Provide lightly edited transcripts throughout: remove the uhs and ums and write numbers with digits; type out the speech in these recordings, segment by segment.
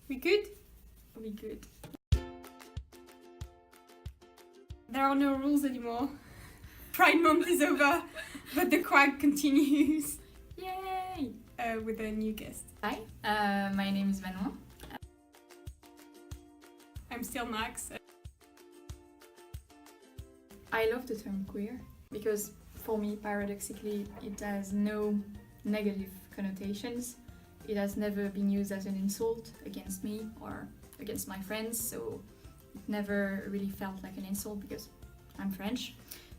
We good? We good. There are no rules anymore. Pride Month is over, but the QUAG continues. Yay! With a new guest. Hi, my name is Manon. I'm still Max. I love the term queer because for me, paradoxically, it has no negative connotations. It has never been used as an insult against me or against my friends, so it never really felt like an insult because I'm French.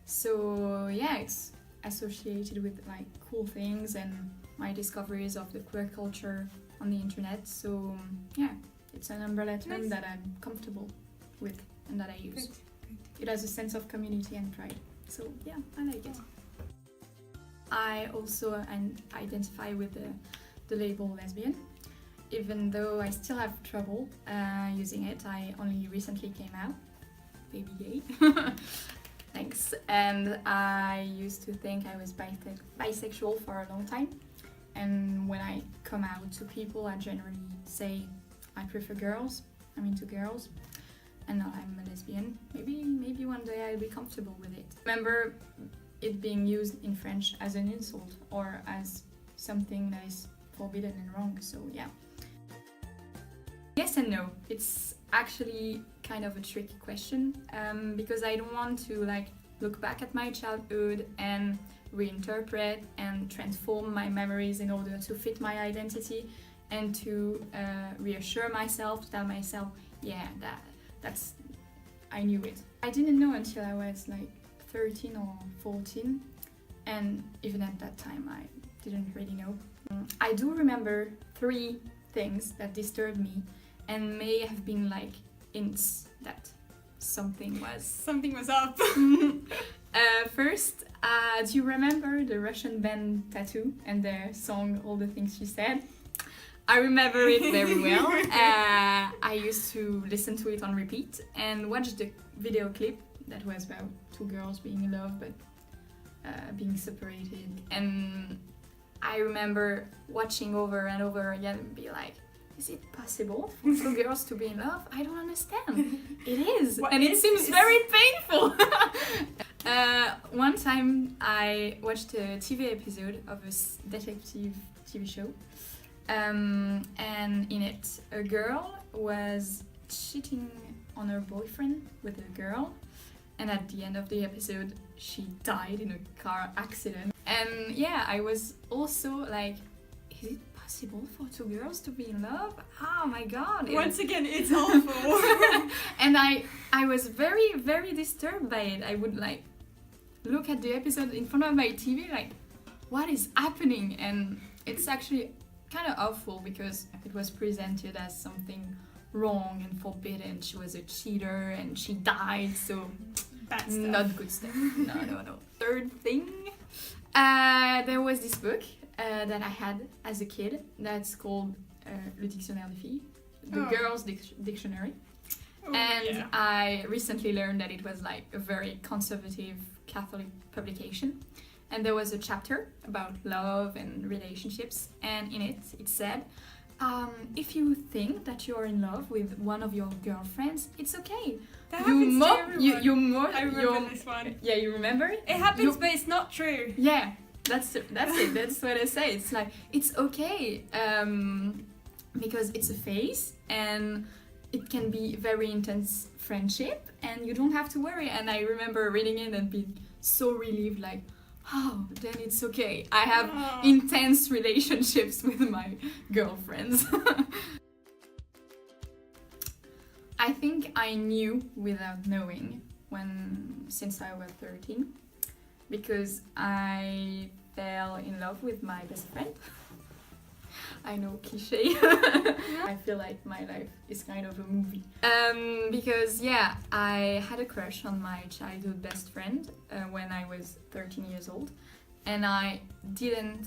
So yeah, it's associated with like cool things and my discoveries of the queer culture on the internet. So yeah, it's an umbrella term that I'm comfortable with and that I use. Good. It has a sense of community and pride. So yeah, I like it. I also identify with the label lesbian. Even though I still have trouble using it, I only recently came out. Baby gay. Thanks. And I used to think I was bisexual for a long time. And when I come out to people, I generally say I prefer girls, I'm into girls, and now I'm a lesbian. Maybe one day I'll be comfortable with it. Remember it being used in French as an insult or as something that is forbidden and wrong, so yeah. Yes and no. It's actually kind of a tricky question because I don't want to like look back at my childhood and reinterpret and transform my memories in order to fit my identity and to reassure myself, to tell myself, yeah, that's I knew it. I didn't know until I was like 13 or 14, and even at that time I didn't really know. I do remember 3 things that disturbed me and may have been like hints that something was up. First, do you remember the Russian band Tattoo and their song All the Things She Said? I remember it very well. I used to listen to it on repeat and watch the video clip that was about 2 girls being in love but being separated. And I remember watching over and over again and be like, is it possible for 2 girls to be in love? I don't understand. It is. And it seems very painful. One time I watched a TV episode of a detective TV show. And in it, a girl was cheating on her boyfriend with a girl. And at the end of the episode, she died in a car accident. And yeah, I was also like, is it possible for 2 girls to be in love? Oh my god. Once again, it's awful. And I was very, very disturbed by it. I would like look at the episode in front of my TV like, what is happening? And it's actually kind of awful because it was presented as something wrong and forbidden. She was a cheater and she died, so bad stuff. Not good stuff. No. Third thing, there was this book that I had as a kid that's called Le Dictionnaire des Filles, the Girls' Dictionary. And I recently learned that it was like a very conservative Catholic publication. And there was a chapter about love and relationships, and in it said, if you think that you're in love with one of your girlfriends, it's okay. That happens to everyone. I remember this one. Yeah, you remember it? It happens, but it's not true. Yeah, that's it. That's what I say. It's like, it's okay, because it's a phase, and it can be very intense friendship, and you don't have to worry. And I remember reading it and being so relieved, like, oh, then it's okay. I have intense relationships with my girlfriends. I think I knew without knowing since I was 13, because I fell in love with my best friend. I know, cliché. I feel like my life is kind of a movie. Because yeah, I had a crush on my childhood best friend when I was 13 years old, and I didn't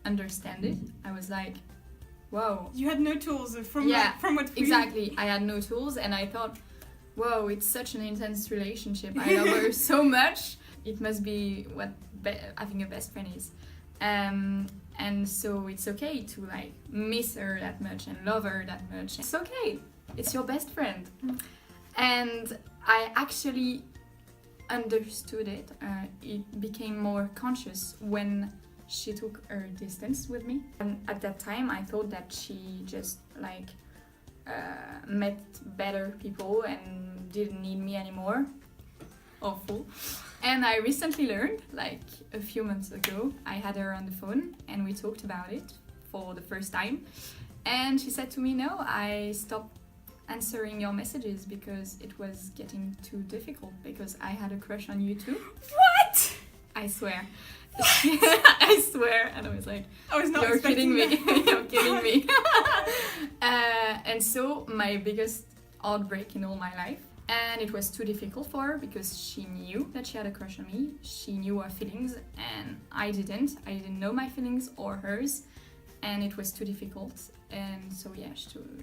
understand it. I was like, whoa. You had no tools from what exactly. I had no tools, and I thought, whoa, it's such an intense relationship. I love her so much. It must be what having a best friend is. And so it's okay to like miss her that much and love her that much. It's okay. It's your best friend. And I actually understood it. It became more conscious when she took her distance with me. And at that time, I thought that she just like met better people and didn't need me anymore. Awful. And I recently learned, like a few months ago, I had her on the phone and we talked about it for the first time. And she said to me, no, I stopped answering your messages because it was getting too difficult because I had a crush on you too. What? I swear. I swear. And I was like, I was not you're kidding me. expecting that. You're kidding me. And so my biggest heartbreak in all my life. And it was too difficult for her because she knew that she had a crush on me. She knew her feelings and I didn't. I didn't know my feelings or hers. And it was too difficult. And so yeah,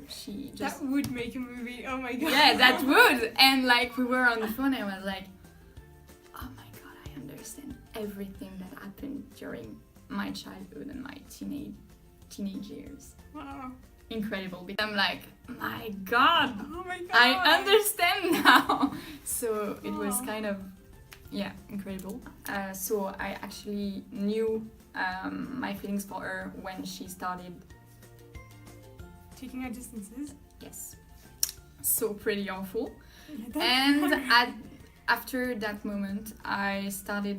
she just... That would make a movie, oh my god. Yeah, that would! And like we were on the phone and I was like, oh my god, I understand everything that happened during my childhood and my teenage years. Wow. Incredible. Because I'm like, my god! Oh my god. I understand now! So it was Oh. kind of, yeah, incredible. So I actually knew my feelings for her when she started. Taking our distances. Yes. So pretty awful. Yeah, that's And after that moment, I started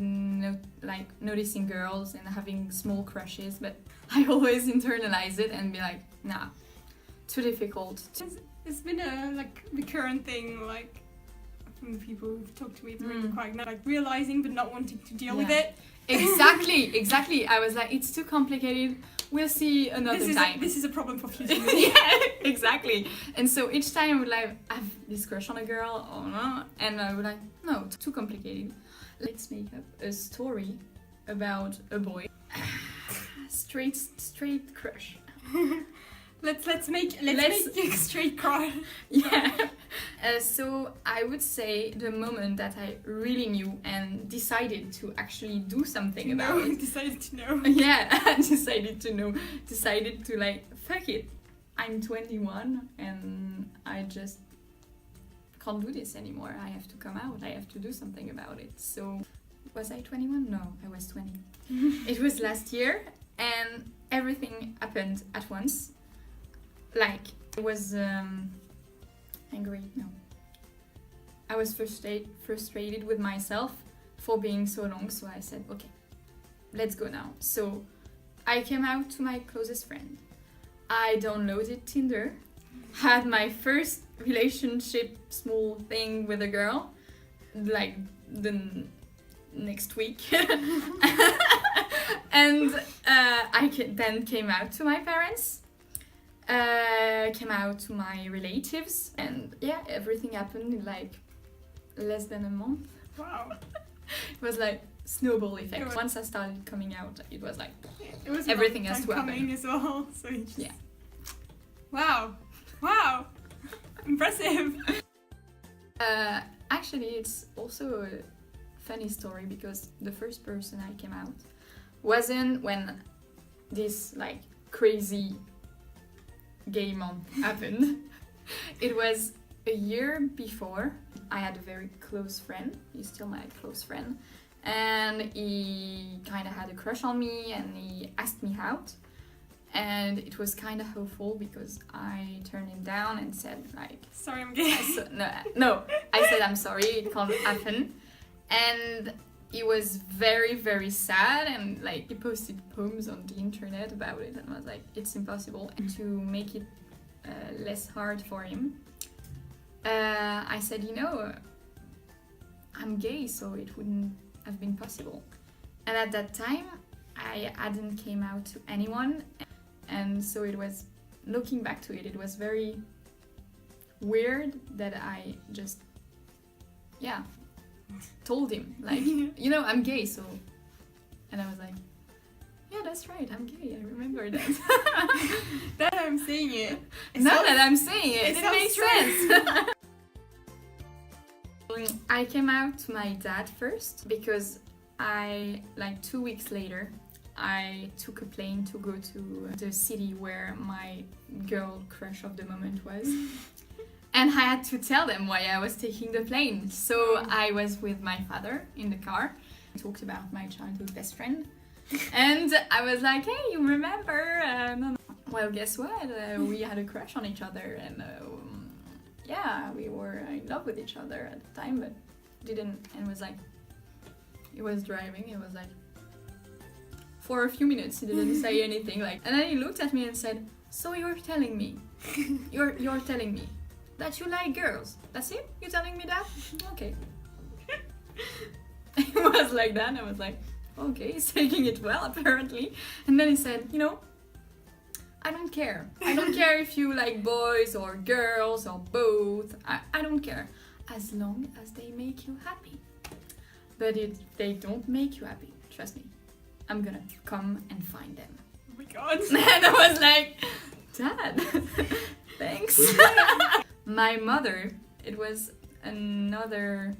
noticing girls and having small crushes, but I always internalize it and be like, nah, too difficult. It's been a like recurrent thing, like from the people who've talked to me during the QUAG, like realizing but not wanting to deal with Yeah. it. Exactly. I was like, it's too complicated. We'll see another time. This is a problem for future. Yeah, exactly. And so each time I would like have this crush on a girl or no, and I would like, no, it's too complicated. Let's make up a story about a boy. straight crush. Let's make a straight cry. Yeah. So I would say the moment that I really knew and decided to actually do something about it. Decided to know. Yeah, I decided to know. Decided to like, fuck it. I'm 21 and I just can't do this anymore. I have to come out. I have to do something about it. So, was I 21? No, I was 20. It was last year and everything happened at once. Like, I was angry. No. I was frustrated with myself for being so long. So I said, okay, let's go now. So I came out to my closest friend. I downloaded Tinder, had my first relationship small thing with a girl, like the next week. And then came out to my parents, came out to my relatives, and yeah, everything happened in like less than a month. Wow. It was like snowball effect. Once I started coming out, it was like It was everything has to coming happen. as well. So you just... Yeah. Wow. Impressive. Actually, it's also a funny story because the first person I came out wasn't when this like crazy gay month happened. It was a year before. I had a very close friend. He's still my close friend. And he kind of had a crush on me and he asked me out. And it was kind of hopeful because I turned him down and said like, Sorry, I'm gay. no, I said I'm sorry, it can't happen. And he was very, very sad and like he posted poems on the internet about it and was like, it's impossible. And to make it less hard for him, I said, you know, I'm gay, so it wouldn't have been possible. And at that time, I hadn't came out to anyone. And so it was, looking back to it, it was very weird that I just, yeah, told him, like, you know, I'm gay, so... And I was like, yeah, that's right, I'm gay, I remember that. Now that I'm saying it. Now that I'm saying it makes sense. I came out to my dad first because like 2 weeks later, I took a plane to go to the city where my girl crush of the moment was. And I had to tell them why I was taking the plane. So I was with my father in the car. I talked about my childhood best friend. And I was like, hey, you remember? No. Well, guess what? We had a crush on each other. And yeah, we were in love with each other at the time, but didn't. And it was like, he was driving. It was like, for a few minutes, he didn't say anything. Like, and then he looked at me and said, so you're telling me, you're telling me that you like girls. That's it? You're telling me that? Okay. It was like that, and I was like, okay, he's taking it well, apparently. And then he said, you know, I don't care. I don't care if you like boys or girls or both. I don't care. As long as they make you happy. But if they don't make you happy, trust me, I'm gonna come and find them. Oh my god. And I was like, Dad, thanks. My mother, it was another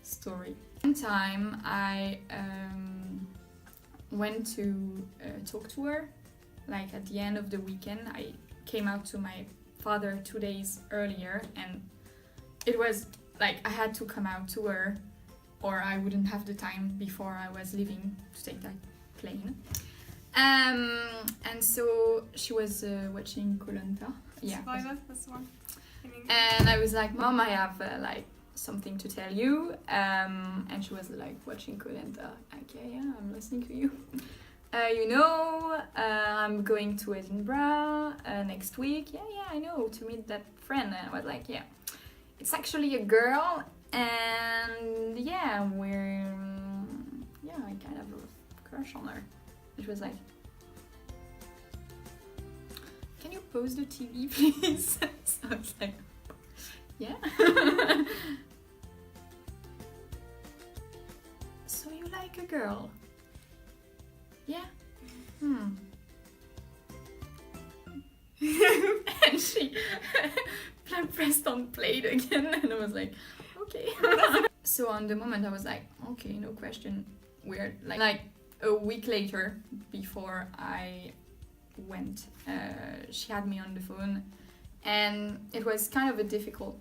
story. One time I went to talk to her, like at the end of the weekend. I came out to my father 2 days earlier, and it was like I had to come out to her or I wouldn't have the time before I was leaving to take that plane. And so she was watching Koh-Lanta. Yeah. Survivor, that's the one. And I was like, Mom, I have like something to tell you. And she was like watching Koh-Lanta. Like, yeah, I'm listening to you. You know, I'm going to Edinburgh next week. Yeah, I know, to meet that friend. And I was like, yeah, it's actually a girl. And yeah, I kind of have a crush on her. It was like, can you pause the TV, please? So I was like, yeah. So you like a girl? Yeah. And she pressed on play again, and I was like, okay. So on the moment I was like, okay, no question. Weird. Like a week later, before I went, she had me on the phone, and it was kind of a difficult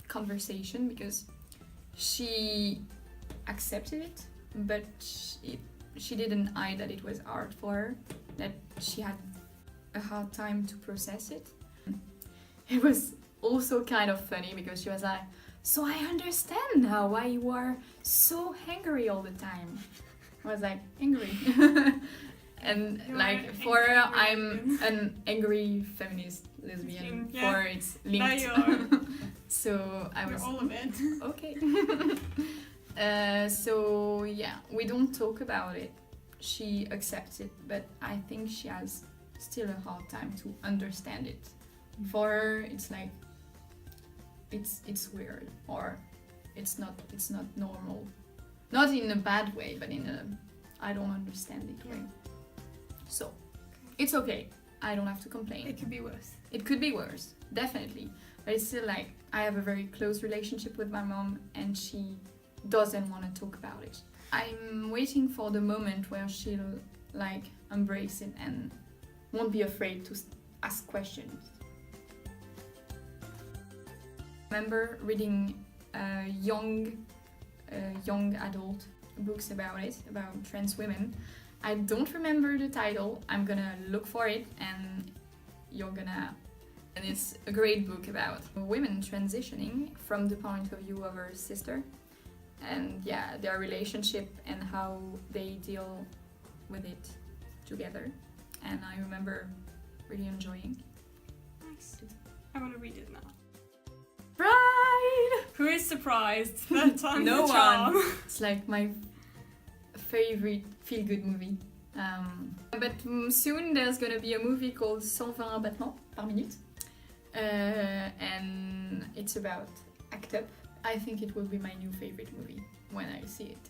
conversation because she accepted it, but she didn't hide that it was hard for her, that she had a hard time to process it. It was also kind of funny because she was like, so I understand now why you are so angry all the time. I was like, angry. And You're like an for her, angry I'm an angry feminist lesbian. Yeah. For it's Now linked. you are. So I You're was all of it. okay. So yeah, we don't talk about it. She accepts it, but I think she has still a hard time to understand it. For her, it's like it's weird, or it's not normal. Not in a bad way, but in a I don't understand it way. So it's okay. I don't have to complain. It could be worse. It could be worse, definitely. But it's still like I have a very close relationship with my mom, and she doesn't want to talk about it. I'm waiting for the moment where she'll like embrace it and won't be afraid to ask questions. I remember reading young adult books about it, about trans women. I don't remember the title. I'm gonna look for it, and you're gonna. And it's a great book about women transitioning from the point of view of her sister, and yeah, their relationship and how they deal with it together. And I remember really enjoying. Nice. I want to read it now. Pride! Who is surprised? That time No the charm. one. It's like my favorite feel-good movie. But soon there's gonna be a movie called 120 battements par minute. And it's about ACT UP. I think it will be my new favorite movie when I see it.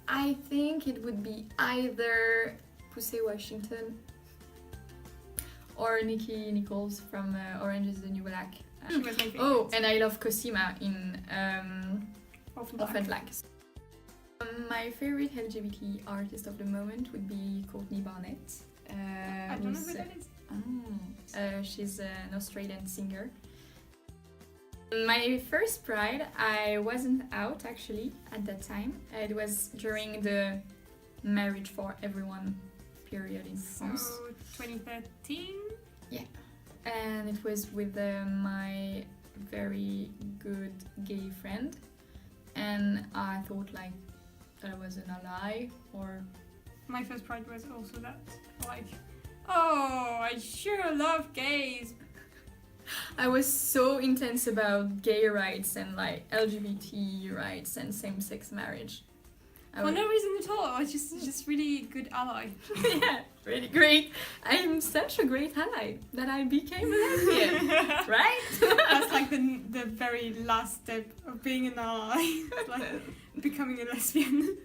I think it would be either Pussy Washington or Nikki Nichols from Orange is the New Black. She was my favorite. Oh, and I love Cosima in Orphan Orphan Black. Black. My favorite LGBT artist of the moment would be Courtney Barnett. I don't know who that is. She's an Australian singer. My first Pride, I wasn't out actually at that time. It was during the Marriage for Everyone period in France. So 2013. And it was with my very good gay friend. And I thought like that was an ally or... My first Pride was also that. Like, oh, I sure love gays. I was so intense about gay rights and like LGBT rights and same-sex marriage. For no reason at all. I was just really good ally. Yeah, really great. I'm such a great ally that I became a lesbian, right? That's like the very last step of being an ally, like becoming a lesbian.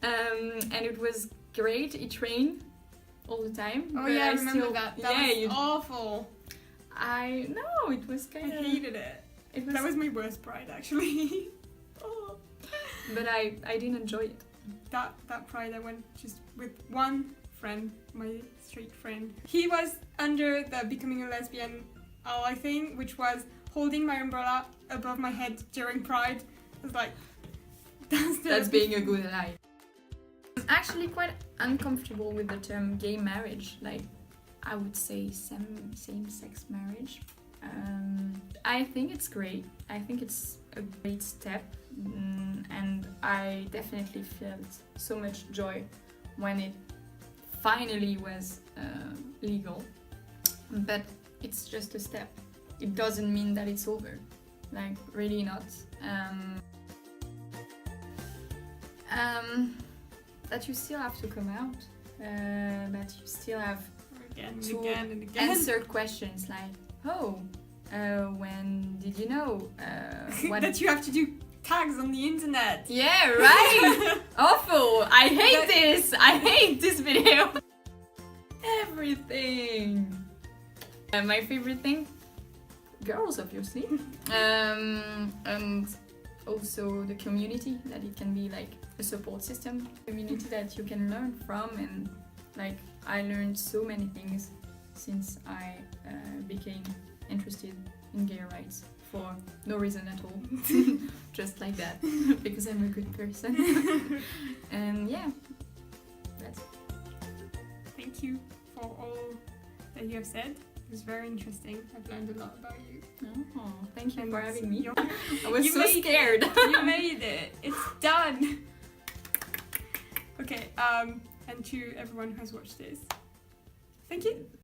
And it was great. It rained all the time. Oh but yeah, I I remember still, that. Yeah, That was awful. No, it was I kind of. hated it. That was my worst Pride actually. Oh. But I didn't enjoy it. That Pride I went just with one friend, my straight friend. He was under the becoming a lesbian ally thing, which was holding my umbrella above my head during Pride. I was like, That's being a good ally. I'm actually quite uncomfortable with the term gay marriage. Like, I would say same-sex marriage. I think it's great. I think it's a great step. And I definitely felt so much joy when it finally was legal. But it's just a step. It doesn't mean that it's over. Like, really not. That you still have to come out. That you still have again and to again and again. answer questions like, oh, when did you know? What that you have to do tags on the internet. Yeah, right. Awful. I hate this video. Everything. My favorite thing, girls, obviously. And also the community, that it can be like a support system, community that you can learn from, and like I learned so many things since I became interested in gay rights for no reason at all. Just like that, because I'm a good person. And yeah, that's it. Thank you for all that you have said. It was very interesting. I've learned a lot about you. Oh, thank you for having me. You're- I was You so made scared. You made it. It's done. Okay, and to everyone who has watched this, thank you.